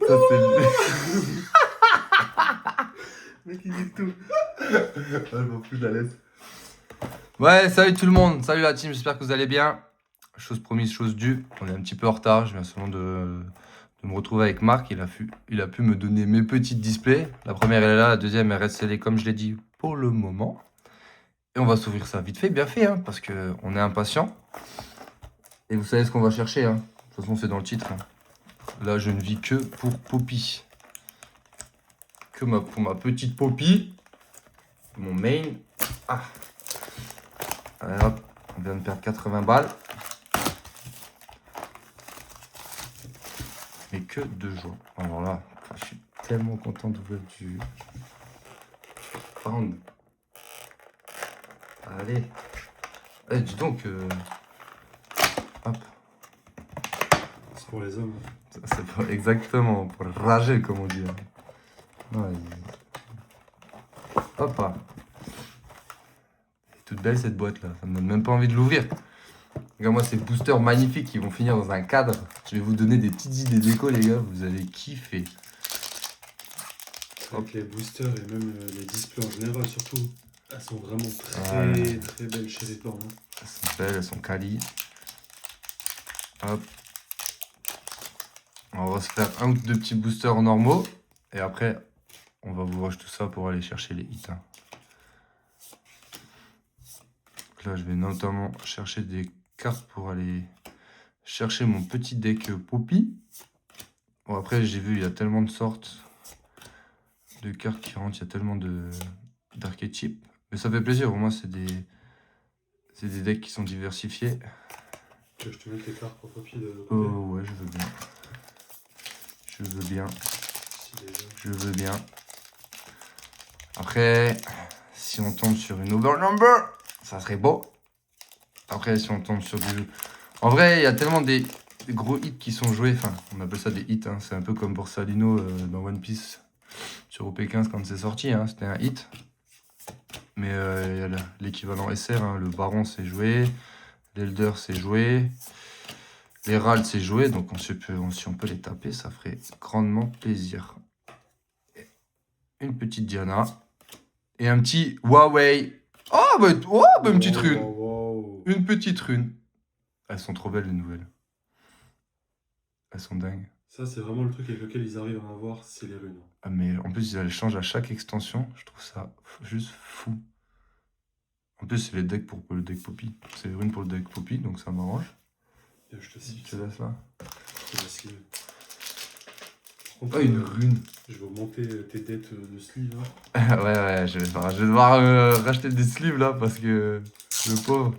Ça, c'est... Mec, il dit tout. Je m'en fous, je la laisse. Ouais, salut tout le monde, salut la team, j'espère que vous allez bien. Chose promise, chose due, on est un petit peu en retard, je viens seulement de me retrouver avec Marc, il a pu me donner mes petites displays. La première elle est là, la deuxième elle reste scellée comme je l'ai dit pour le moment. Et on va s'ouvrir ça vite fait, bien fait, hein, parce qu'on est impatient. Et vous savez ce qu'on va chercher, hein. De toute façon c'est dans le titre. Hein. Là je ne vis que pour Poppy. Pour ma petite Poppy. Mon main. Ah. Allez hop, on vient de perdre 80 balles. Mais que 2 jours. Alors là, je suis tellement content d'ouvrir du pound. Allez. Eh, dis donc. Hop. C'est pour les hommes. C'est pas exactement pour rager, comme on dit. Ouais. Hop là. Toute belle cette boîte là. Ça me donne même pas envie de l'ouvrir. Regarde-moi ces boosters magnifiques qui vont finir dans un cadre. Je vais vous donner des petites idées déco, les gars. Vous allez kiffer. Avec les boosters et même les displays en général, surtout, elles sont vraiment très belles chez les bornes. Elles sont belles, elles sont quali. Hop. On va se faire un ou deux petits boosters normaux. Et après, on va vous rush tout ça pour aller chercher les hits. Hein. Donc là, je vais notamment chercher des cartes pour aller chercher mon petit deck Poppy. Bon, après, j'ai vu, il y a tellement de sortes de cartes qui rentrent, il y a tellement d'archétypes. Mais ça fait plaisir, au moins, c'est des decks qui sont diversifiés. Tu veux que je te mette les cartes pour Poppy de côté? Oh ouais, je veux bien. Je veux bien. Je veux bien. Après, si on tombe sur une overnumber, ça serait beau. Après, si on tombe sur du... En vrai, il y a tellement des gros hits qui sont joués. Enfin, on appelle ça des hits. Hein. C'est un peu comme Borsalino dans One Piece sur OP15 quand c'est sorti. Hein. C'était un hit. Mais il y a l'équivalent SR. Hein. Le Baron, c'est joué. L'Elder, c'est joué. L'Herald, c'est joué. Donc, si on peut les taper, ça ferait grandement plaisir. Une petite Diana. Et un petit Huawei. Oh, bah, une petite rune. Wow. Une petite rune. Elles sont trop belles, les nouvelles. Elles sont dingues. Ça, c'est vraiment le truc avec lequel ils arrivent à avoir, c'est les runes. Ah, mais en plus, elles changent à chaque extension. Je trouve ça juste fou. En plus, c'est les decks pour le deck Poppy. C'est les runes pour le deck Poppy, donc ça m'arrange. Je te laisse là. Je te laisse sleeve. Oh, une rune. Je vais augmenter tes dettes de sleeve. ouais, je vais devoir racheter des sleeves là parce que le pauvre.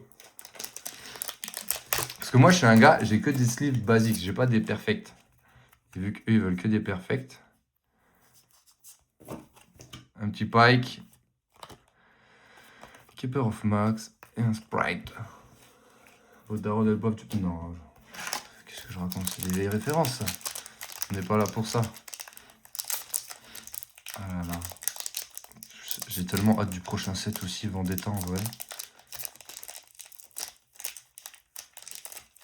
Parce que moi, je suis un gars, j'ai que des sleeves basiques, j'ai pas des perfects. Et vu qu'eux, ils veulent que des perfects. Un petit Pike. Keeper of Max et un Sprite. Au Daron Del Bob, non. Qu'est-ce que je raconte? C'est des vieilles références, ça. On n'est pas là pour ça. Ah là là. J'ai tellement hâte du prochain set aussi, Vendetta en vrai.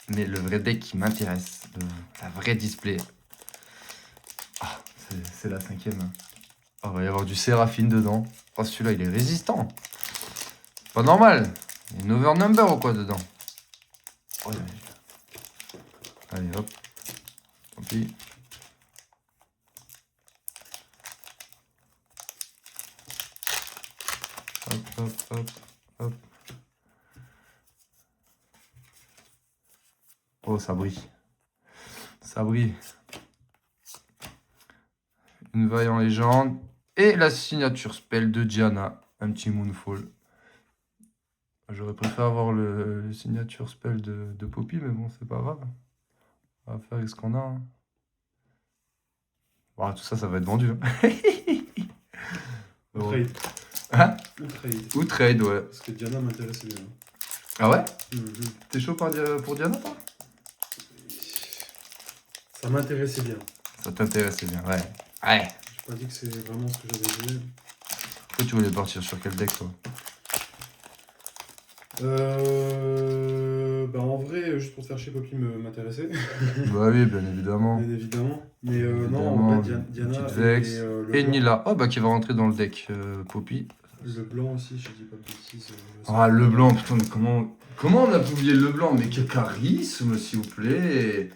Mais le vrai deck qui m'intéresse, la vraie display. Ah, c'est la 5e. Hein. Oh, il va y avoir du Séraphine dedans. Oh, celui-là, il est résistant. Pas normal. Il y a une overnumber ou quoi dedans? Oh, allez, hop. Tant pis. Hop. Oh, ça brille. Ça brille. Une vaillant légende. Et la signature spell de Diana. Un petit Moonfall. J'aurais préféré avoir le signature spell de Poppy, mais bon, c'est pas grave. On va faire avec ce qu'on a. Hein. Bon, tout ça, ça va être vendu. Hein. Ou trade. Hein? Ou trade. Ou trade, ouais. Parce que Diana m'intéresse bien. Ah ouais? T'es chaud pour Diana, toi? Ça m'intéressait bien. Ça t'intéressait bien, ouais. Ouais. J'ai pas dit que c'est vraiment ce que j'avais joué. Pourquoi tu voulais partir sur quel deck, toi? Bah en vrai, juste pour te faire chier, Poppy m'intéressait, Bah oui, bien évidemment. bien évidemment. Mais non, en Évidemment, vrai, une Diana petite Vex. le Et blanc. Nila. Oh bah qui va rentrer dans le deck Poppy. Le blanc aussi, je dis pas de bêtises. Ça Ah fait le pas blanc, mal. putain mais comment on a pu oublier le blanc? Mais quel charisme s'il vous plaît.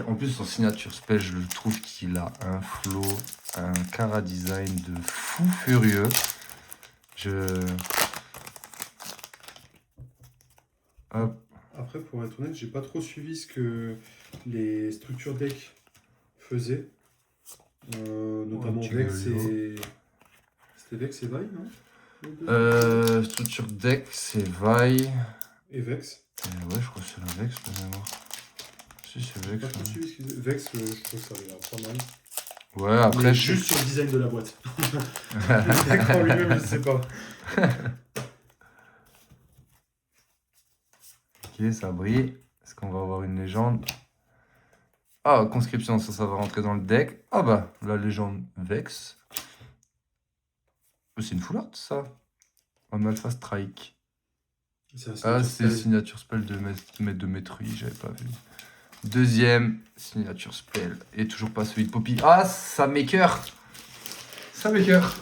En plus son signature spell, je le trouve qu'il a un flow, un cara design de fou furieux. Hop. Après, pour être honnête, j'ai pas trop suivi ce que les structures deck faisaient. Notamment petit Vex Galio. et. C'était Vex et Vi, non? Les deux Structure deck, c'est Vi. Et Vex. Ouais, je crois que c'est la Vex de mémoire. Si, c'est J'ai Vex. pas trop Ouais, suivi ce qu'ils faisaient. Vex, je trouve que ça avait l'air pas mal. ouais après, Mais je juste sur le design de la boîte. Le deck en lui-même, je sais pas. Ok, ça brille. Est-ce qu'on va avoir une légende? Ah, conscription, ça va rentrer dans le deck. Ah bah, la légende Vex. C'est une full art, ça. En Alpha Strike. C'est un Ah, signature c'est spell. signature spell de Metrui, j'avais pas vu. Deuxième signature spell. Et toujours pas celui de Poppy. Ah, ça m'écoeure. Ça m'écoeure.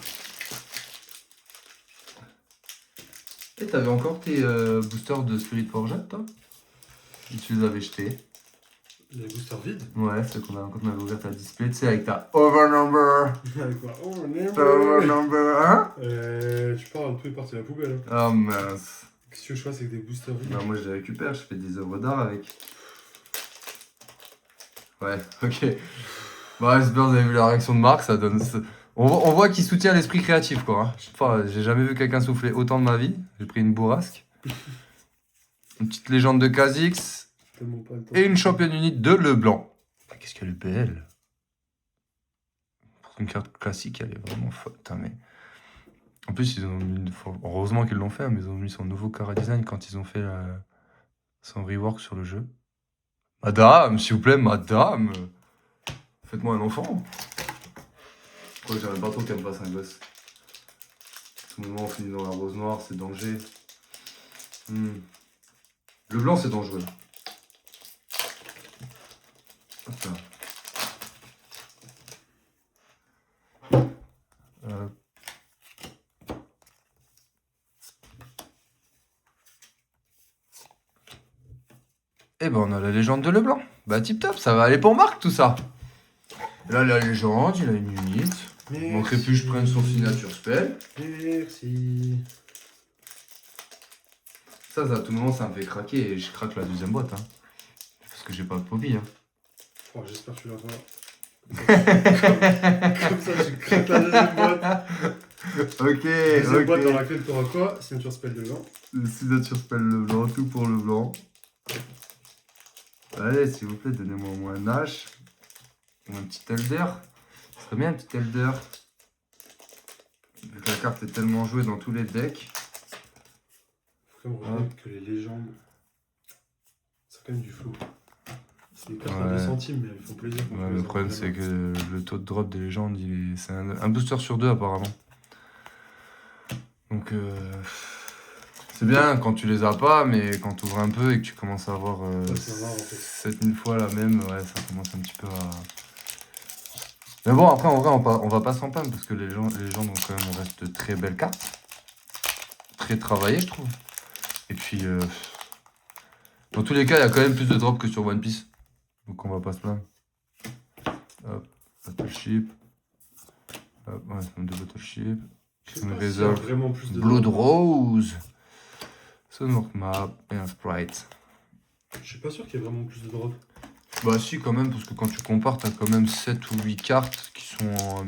Et t'avais encore tes boosters de Spirit Forget, toi? Ou tu les avais jetés? Les boosters vides. Ouais, c'est qu'on quand on avait ouvert ta display, tu sais, avec ta Overnumber. Avec quoi? Oh, Overnumber 1. Tu parles, tout est parti à la poubelle. Hein. Oh mince. Qu'est-ce que tu veux que je fasse avec des boosters vides? Non, moi je les récupère, je fais des œuvres d'art avec. Ouais, ok. Bah, j'espère que vous avez vu la réaction de Marc, ça donne. On voit qu'il soutient l'esprit créatif, quoi. Hein. Je sais pas, j'ai jamais vu quelqu'un souffler autant de ma vie. J'ai pris une bourrasque. Une petite légende de Kha'Zix. Tellement pas le temps. Et une championne unique de Leblanc. Ah, qu'est-ce qu'elle est belle. Pour une carte classique, elle est vraiment folle. Putain, mais... En plus, ils ont mis heureusement qu'ils l'ont fait, hein, mais ils ont mis son nouveau cara design quand ils ont fait son rework sur le jeu. Madame, s'il vous plaît, madame. Faites-moi un enfant. Pourquoi j'aime pas trop qu'elle me fasse un gosse. Tout le moment on finit dans la rose noire, c'est danger. Le blanc, c'est dangereux. Hop là. Et ben on a la légende de Leblanc. Bah tip top, ça va aller pour Marc tout ça. Et là la légende, il a une unité. Il manquerait plus que je prenne son signature spell. Merci. Ça à tout moment ça me fait craquer et je craque la deuxième boîte. Hein. Parce que j'ai pas de Poppy. Hein. Oh, j'espère que tu l'auras. Comme ça, je craque la deuxième boîte. Ok, Deuxième boîte dans ok. laquelle tu auras quoi? Signature spell de blanc. Signature spell Leblanc, tout pour Leblanc. Allez, s'il vous plaît, donnez-moi au moins un H. Ou un petit Elder. Ce serait bien un petit Elder. Vu que la carte est tellement jouée dans tous les decks. Faut quand même reconnaître que les légendes, c'est quand même du flow. C'est des cartes à 2 centimes, mais elles font plaisir. Ouais, le problème, c'est que le taux de drop des légendes, c'est un booster sur 2 apparemment. Donc, c'est bien quand tu les as pas, mais quand tu ouvres un peu et que tu commences à avoir c'est rare, en fait. 7000 fois la même, ouais, ça commence un petit peu à. Mais bon, après, en vrai, on va pas s'en plaindre parce que les légendes ont quand même, on reste de très belles cartes. Très travaillées, je trouve. Et puis, dans tous les cas, il y a quand même plus de drops que sur One Piece. Donc, on va pas se plaindre. Hop, Battleship. Hop, ouais, c'est de Battleship. Je sais pas s'il y a Resolve. vraiment plus de Blood drop. Rose. Sunwork Map et un Sprite. Je suis pas sûr qu'il y ait vraiment plus de drop. Bah si quand même, parce que quand tu compares, t'as quand même 7 ou 8 cartes qui sont...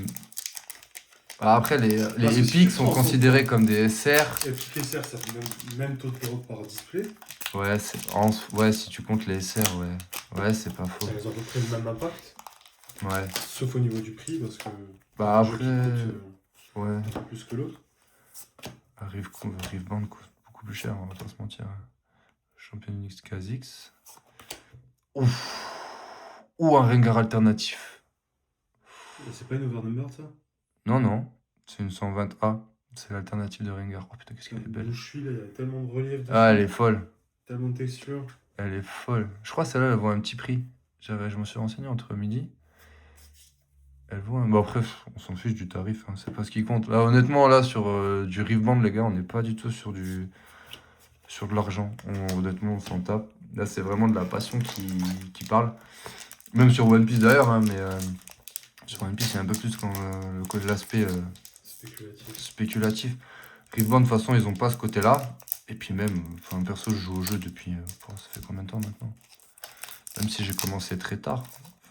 Ah, après, les Parce que si épiques tu sont prends son- considérés comme des SR. Epic SR, ça fait même taux de drop par display. Ouais, ouais, si tu comptes les SR, ouais. Ouais, c'est pas faux. Elles ont à peu près le même impact. Ouais. Sauf au niveau du prix, parce que Bah un jeu après... qui coûte Ouais. un peu plus que l'autre. Riftbound coûte beaucoup plus cher, on va pas se mentir. Champion X Kha'Zix. Ouf. Ou un Rengar alternatif. Et c'est pas une overnumber ça? Non, non. C'est une 120A. C'est l'alternative de Rengar. Oh putain, qu'est-ce qu'elle est belle. Où je suis là, il y a tellement de relief dessus. Ah, elle est folle. Tellement de texture. Elle est folle. Je crois que celle-là, elle vaut un petit prix. Je me suis renseigné entre midi. Elle vaut un... Bon, après, on s'en fiche du tarif, hein, c'est pas ce qui compte. Là, honnêtement, là, sur du Rive Band, les gars, on n'est pas du tout sur de l'argent. Honnêtement, on s'en tape. Là, c'est vraiment de la passion qui parle. Même sur One Piece d'ailleurs, hein, mais sur One Piece, il y a un peu plus quand l'aspect Spéculatif. spéculatif. Rive Band, de toute façon, ils ont pas ce côté-là. Et puis même, enfin, perso, je joue au jeu depuis... ça fait combien de temps maintenant? Même si j'ai commencé très tard.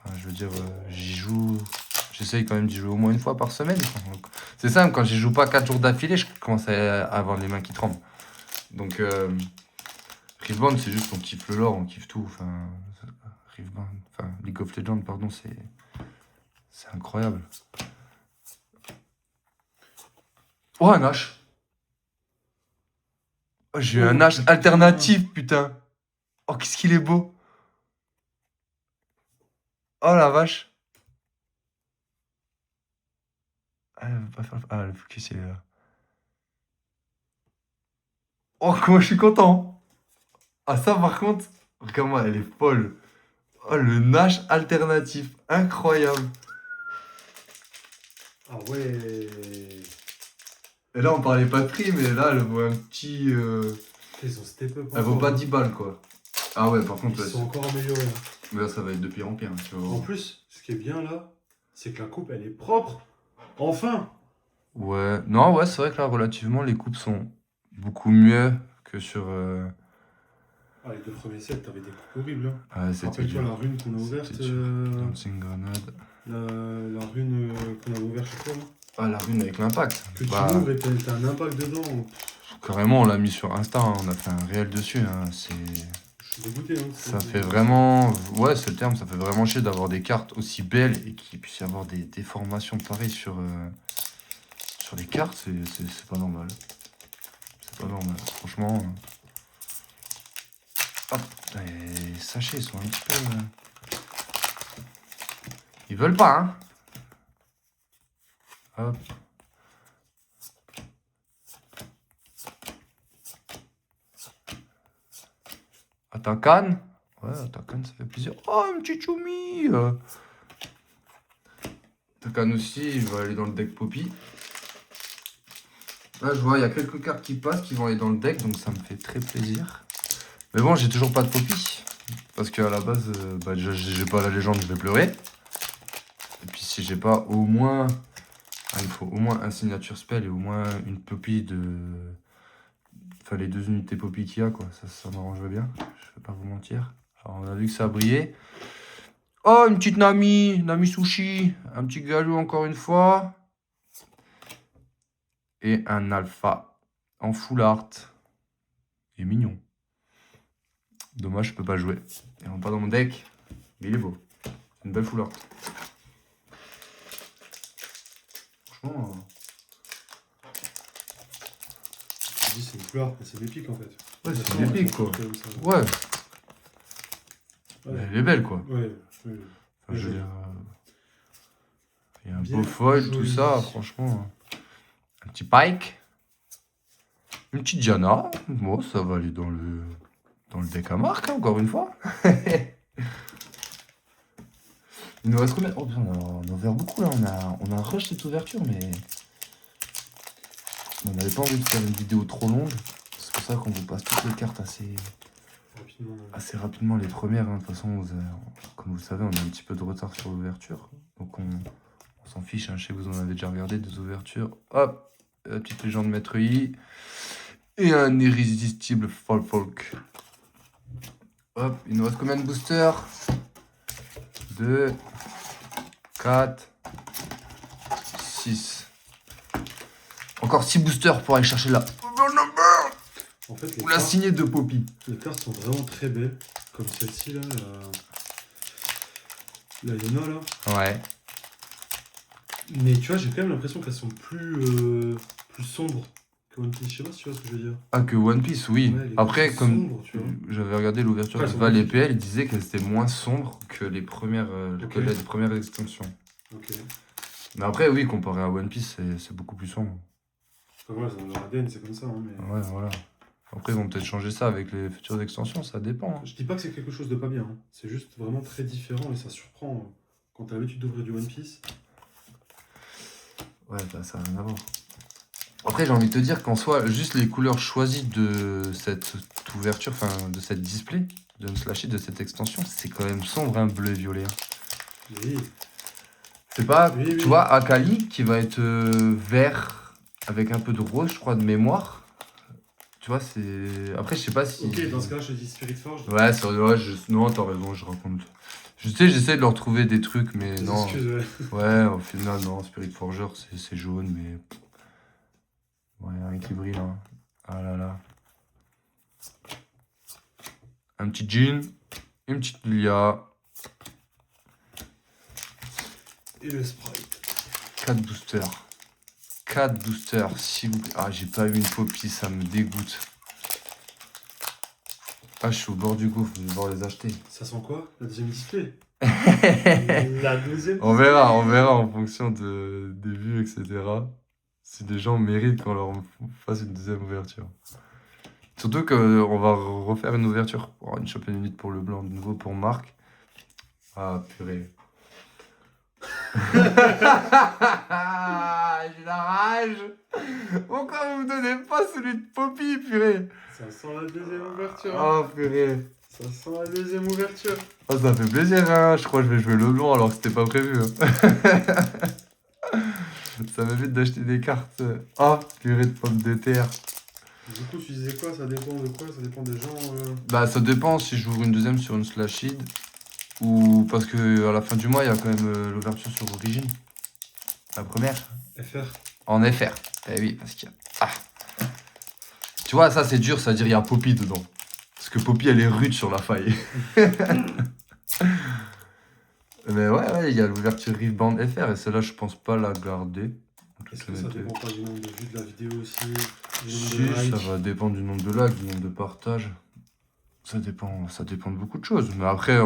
Enfin, je veux dire, j'y joue... J'essaye quand même d'y jouer au moins une fois par semaine. Donc, c'est simple, quand j'y joue pas 4 jours d'affilée, je commence à avoir les mains qui tremblent. Donc, Rive Band, c'est juste on kiffe le lore, on kiffe tout. Enfin, Rive Band, enfin, League of Legends, pardon, c'est incroyable. Oh, un H. Oh, j'ai eu un H putain. alternatif, putain. Oh, qu'est-ce qu'il est beau. Oh la vache. Ah, elle veut pas faire... Ah, le focus, il est là. Oh, comment je suis content. Ah, ça, par contre, regarde-moi, elle est folle. Oh, le Nash alternatif. Incroyable. Ah ouais. Et là, on parlait pas de prix, mais là, elle vaut un petit... Ils ont step up. Elle vaut pas 10 balles, quoi. Ah ouais, par contre, Ils là, sont encore améliorés. mais là, ça va être de pire en pire. Hein, tu vas voir. En plus, ce qui est bien là, c'est que la coupe elle est propre. Enfin. Ouais, non, ouais, c'est vrai que là, relativement, les coupes sont beaucoup mieux que sur... Ah, les deux premiers sets, t'avais des coupes horribles. Hein. Ah, c'était Rappelle-toi dur. la rune qu'on a ouverte. C'était dur. Dancing Grenade. La rune qu'on avait ouverte chez toi. Là. Ah, la rune avec l'impact. Que Bah, tu ouvres et t'as un impact dedans. carrément, on l'a mis sur Insta, hein, on a fait un réel dessus. Hein, c'est... Je suis dégoûté. Hein, Ça fait vraiment... Ouais, c'est le terme, ça fait vraiment chier d'avoir des cartes aussi belles et qu'il puisse y avoir des déformations pareilles sur les cartes, c'est pas normal. C'est pas normal, franchement. Hop, les sachets ils sont un petit peu... Ils veulent pas, hein. Hop. Atakan. Ouais, Atakan, ça fait plaisir. Oh, un petit Choumi. Atakan aussi, il va aller dans le deck Poppy. Là, je vois, il y a quelques cartes qui passent, qui vont aller dans le deck, donc ça me fait très plaisir. Mais bon, j'ai toujours pas de Poppy. Parce qu'à la base, bah, déjà, j'ai pas la légende, je vais pleurer. Et puis si j'ai pas au moins... Ah, il faut au moins un signature spell et au moins une Poppy de... Enfin, les 2 unités Poppy qu'il y a, quoi. Ça m'arrangerait bien, je vais pas vous mentir. Alors, on a vu que ça a brillé. Oh, une petite Nami, Nami Sushi. Un petit galou encore une fois. Et un alpha en full art. Il est mignon. Dommage, je peux pas jouer. Il rentre pas dans mon deck, mais il est beau. C'est une belle full art. Franchement... Je dis c'est une fleur, mais c'est une épique en fait. Ouais, c'est une épique, quoi. Ouais. Mais elle est belle, quoi. Ouais. Enfin, je veux dire... Il y a un Bien beau foil, tout joli. ça, franchement. Un petit Pike. Une petite Diana. Bon, ça va aller dans le deck à marque, hein, encore une fois. Il nous reste combien? Oh putain, on a ouvert beaucoup là. On a rush cette ouverture, mais... On n'avait pas envie de faire une vidéo trop longue. C'est pour ça qu'on vous passe toutes les cartes assez rapidement, les premières. Hein. De toute façon, comme vous le savez, on a un petit peu de retard sur l'ouverture. Donc on s'en fiche, hein. Je sais que vous en avez déjà regardé des ouvertures. Hop, la petite légende Maître Yi. Et un irrésistible Fall Folk. Hop, il nous reste combien de boosters? 2, 4, 6. Encore 6 boosters pour aller chercher la number. En fait, Ou la signée de Poppy. Les cartes sont vraiment très belles. Comme celle-ci là. La Yona là. Ouais. Mais tu vois, j'ai quand même l'impression qu'elles sont plus sombres que One Piece. Je sais pas si tu vois ce que je veux dire. Ah, que One Piece, oui. Ouais, les Après, cartes comme sombres, tu vois. j'avais regardé l'ouverture de Ouais, elles sont Val et magnifiques. PL, il disait qu'elles étaient moins sombres que les premières, Ok. que les premières extensions. Ok. Mais après, oui, comparé à One Piece, c'est beaucoup plus sombre. Enfin, voilà, dans leur ADN, c'est comme ça. Hein, mais... Ouais, voilà. Après, ils vont peut-être changer ça avec les futures extensions, ça dépend. Hein. Je dis pas que c'est quelque chose de pas bien, hein. C'est juste vraiment très différent et ça surprend quand t'as l'habitude d'ouvrir du One Piece. Ouais, bah, ça n'a rien à voir. Après, j'ai envie de te dire qu'en soi, juste les couleurs choisies de cette ouverture, enfin, de cette display, de Unslashy, de cette extension, c'est quand même sombre, hein, bleu et violet. Hein. Oui. C'est pas, Oui, tu oui. vois, Akali qui va être vert avec un peu de rose, je crois, de mémoire. Tu vois, c'est. Après, je sais pas si. Ok, dans ce cas-là, je te dis Spirit Forge. Ouais, non, t'as raison, je raconte. Je sais, j'essaie de leur trouver des trucs, mais Tes non. excuses, ouais. Ouais, au final, non, Spirit Forger, c'est jaune, mais. Ouais, rien qui brille, hein. Ah là là. Un petit jean, une petite Lilia, Et le Sprite. 4 boosters. 4 boosters, s'il vous plaît. Ah, j'ai pas eu une Poppy, ça me dégoûte. Ah, je suis au bord du gouffre, je vais devoir les acheter. Ça sent quoi? La deuxième display? On La deuxième verra en fonction des vues, etc. Si des gens méritent qu'on leur fasse une deuxième ouverture. Surtout qu'on va refaire une ouverture pour une championne unite pour le blanc, de nouveau pour Marc. Ah, purée. J'ai la rage. Pourquoi vous me donnez pas celui de Poppy, purée? Ça sent la deuxième ouverture. Oh, purée. Ça sent la deuxième ouverture. Oh, ça fait plaisir, hein. Je crois que je vais jouer le blanc alors que c'était pas prévu. Hein. Ça m'évite d'acheter des cartes. Oh, purée de pommes de terre. Du coup, tu disais quoi? Ça dépend de quoi? Ça dépend des gens. Bah, ça dépend si j'ouvre une deuxième sur une Slashid ou parce que à la fin du mois, il y a quand même l'ouverture sur Origin. La première. FR. En FR. Eh oui, parce qu'il y a. Ah. Tu vois, ça c'est dur, c'est-à-dire il y a Poppy dedans. Parce que Poppy, elle est rude sur la faille. Mais ouais, il y a l'ouverture Riftbound FR et celle-là, je pense pas la garder. Est-ce que ça dépend pas du nombre de vues de la vidéo aussi? Du nombre Si, de likes? ça va dépendre du nombre de likes, du nombre de partages. Ça dépend de beaucoup de choses. Mais après,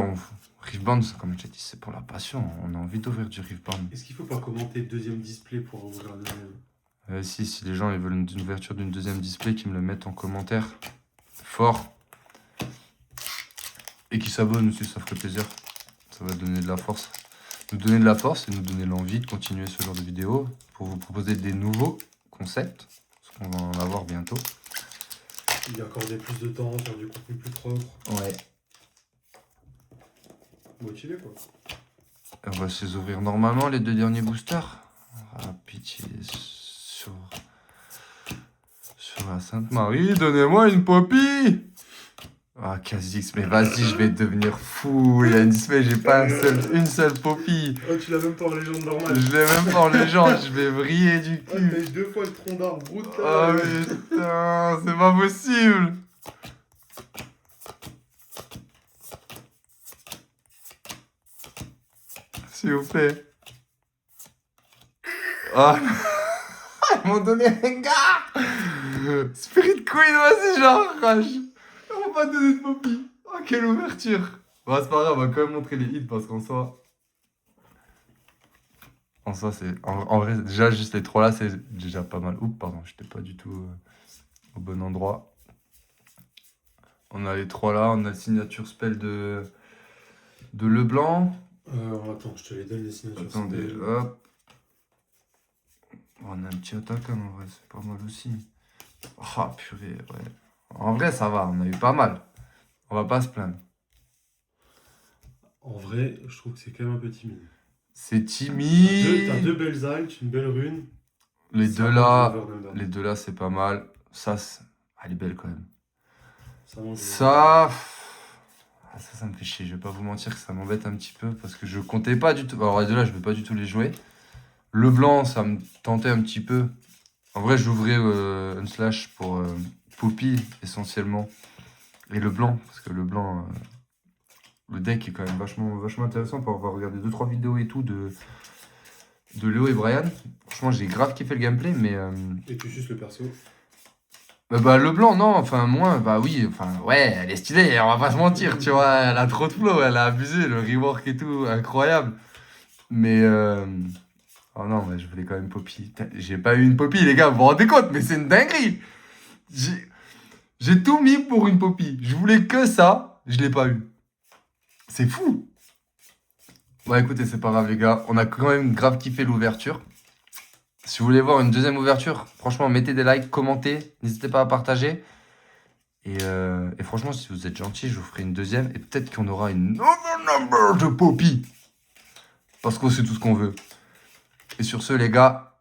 Riftbound, comme je t'ai dit, c'est pour la passion. On a envie d'ouvrir du Riftbound. Est-ce qu'il faut pas commenter deuxième display pour ouvrir un deuxième? Si les gens ils veulent une ouverture d'une deuxième display, qu'ils me le mettent en commentaire. Fort. Et qu'ils s'abonnent aussi, ça ferait plaisir. Ça va donner de la force. Nous donner de la force et nous donner l'envie de continuer ce genre de vidéos pour vous proposer des nouveaux concepts. Parce qu'on va en avoir bientôt. Il y a accorder plus de temps, faire du contenu plus propre. Ouais. Motivé quoi. On va se les ouvrir normalement les 2 derniers boosters. Ah pitié. Sur la Sainte-Marie, donnez-moi une Poppy. Ah Kha'Zix, mais vas-y, je vais devenir fou. Il y a une display, j'ai pas une seule Poppy. Oh, tu l'as même pas en légende normale. Je l'ai même pas en légende, je vais vriller du Ah, cul. t'as eu 2 fois le tronc d'arbre brutal. Oh putain, c'est pas possible. S'il vous plaît. Ah, ils m'ont donné un gars. Spirit Queen, vas-y, j'arrache. On va pas donner de Poppy. Oh, quelle ouverture. Bon, c'est pas grave, on va quand même montrer les hits parce qu'en soi... En soi, c'est... En vrai, déjà, juste les 3 là, c'est déjà pas mal. Oups, pardon, j'étais pas du tout au bon endroit. On a les 3 là, on a le signature spell de Leblanc. Attends, je te les donne les signatures. Attendez, hop. On a un petit attaquant en vrai, c'est pas mal aussi. Ah purée, ouais. En vrai, ça va, on a eu pas mal. On va pas se plaindre. En vrai, je trouve que c'est quand même un peu timide. C'est timide. T'as 2 belles altes, une belle rune. Les deux là, c'est pas mal. Ça, elle est belle quand même. Ça me fait chier. Je vais pas vous mentir que ça m'embête un petit peu parce que je comptais pas du tout. Alors les deux là, je vais pas du tout les jouer. Le blanc, ça me tentait un petit peu. En vrai, j'ouvrais Unslash pour Poppy essentiellement. Et le blanc, parce que le blanc, le deck est quand même vachement intéressant pour avoir regardé 2-3 vidéos et tout de Léo et Brian. Franchement, j'ai grave kiffé le gameplay, mais... Et tu suces le perso? Bah le blanc, non, enfin moins, bah oui, enfin ouais, elle est stylée, on va pas se mentir, tu vois, elle a trop de flow, elle a abusé, le rework et tout, incroyable. Mais... Oh non, mais je voulais quand même Poppy. J'ai pas eu une Poppy, les gars, vous vous rendez compte, mais c'est une dinguerie. J'ai tout mis pour une Poppy. Je voulais que ça, je l'ai pas eu. C'est fou. Bon, écoutez, c'est pas grave, les gars. On a quand même grave kiffé l'ouverture. Si vous voulez voir une deuxième ouverture, franchement, mettez des likes, commentez. N'hésitez pas à partager. Et franchement, si vous êtes gentil, je vous ferai une deuxième. Et peut-être qu'on aura une number de Poppy. Parce que c'est tout ce qu'on veut. Et sur ce, les gars,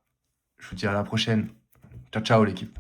je vous dis à la prochaine. Ciao, ciao, l'équipe.